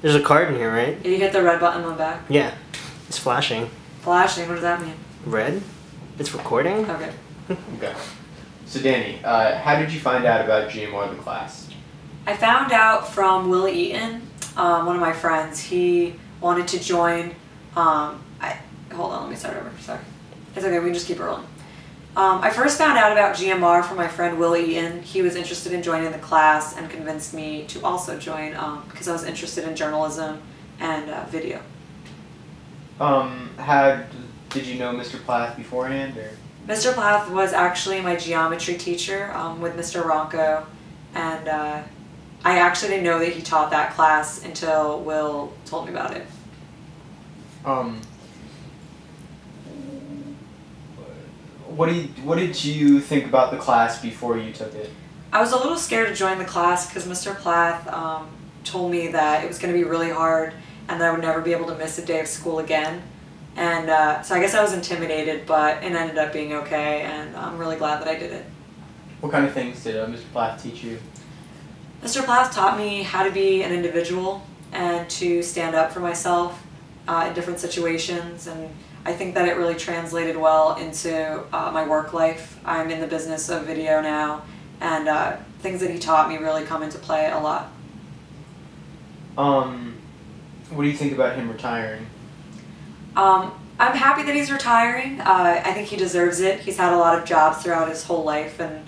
There's a card in here, right? You hit the red button on the back. Yeah. It's flashing. Flashing, what does that mean? Red? It's recording? Okay. Okay. So Danny, how did you find out about GMR the class? I found out from Will Eaton, one of my friends. He wanted to join. Hold on, let me start over. Sorry. It's okay, we can just keep rolling. I first found out about GMR from my friend Will Eaton. He was interested in joining the class and convinced me to also join because I was interested in journalism and video. How did you know Mr. Plath beforehand, or? Mr. Plath was actually my geometry teacher with Mr. Ronco, and I actually didn't know that he taught that class until Will told me about it. What did you think about the class before you took it? I was a little scared to join the class because Mr. Plath told me that it was going to be really hard and that I would never be able to miss a day of school again. And so I guess I was intimidated, but it ended up being okay, and I'm really glad that I did it. What kind of things did Mr. Plath teach you? Mr. Plath taught me how to be an individual and to stand up for myself in different situations, and I think that it really translated well into my work life. I'm in the business of video now, and things that he taught me really come into play a lot. What do you think about him retiring? I'm happy that he's retiring. I think he deserves it. He's had a lot of jobs throughout his whole life, and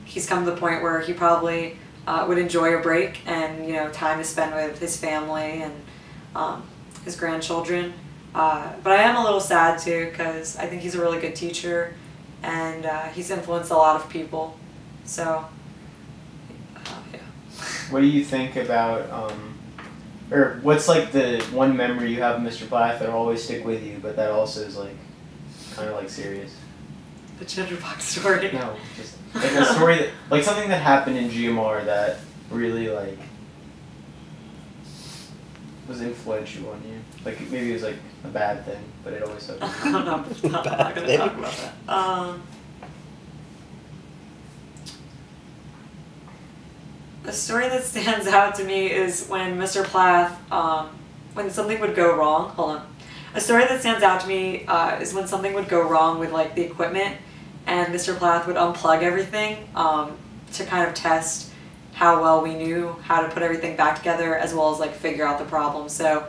he's come to the point where he probably would enjoy a break and, you know, time to spend with his family and his grandchildren. But I am a little sad too, because I think he's a really good teacher, and he's influenced a lot of people. So, yeah. What do you think about, or what's like the one memory you have of Mr. Plath that'll always stick with you, but that also is like, kind of like serious? The Jitterbug story. No, just like a story that, like something that happened in GMR that really like was influential on you. Like maybe it was like a bad thing, but it always stuck with you. I'm not going to talk about that. A story that stands out to me is when Mr. Plath, when something would go wrong. Hold on. A story that stands out to me is when something would go wrong with like the equipment, and Mr. Plath would unplug everything to kind of test how well we knew how to put everything back together, as well as like figure out the problem. So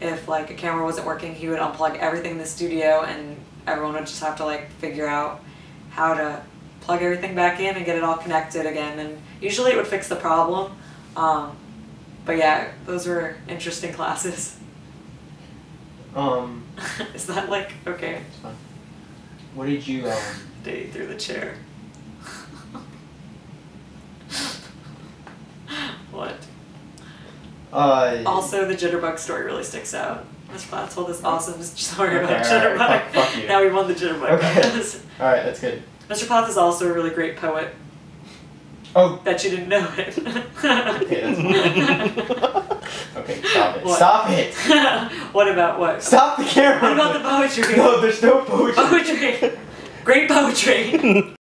if like a camera wasn't working, he would unplug everything in the studio, and everyone would just have to like figure out how to plug everything back in and get it all connected again. And usually it would fix the problem. But yeah, those were interesting classes. Is that like, okay? It's fine. What did you, Day through the chair. What? Also, the Jitterbug story really sticks out. Mr. Plath told this awesome story about Jitterbug. Right, fuck you. Now we won the Jitterbug. Okay. Alright, that's good. Mr. Plath is also a really great poet. Oh. Bet you didn't know it. Okay, okay, stop it. What? Stop it! What about what? Stop the camera! What about the poetry? No, there's no poetry. Poetry! Great poetry!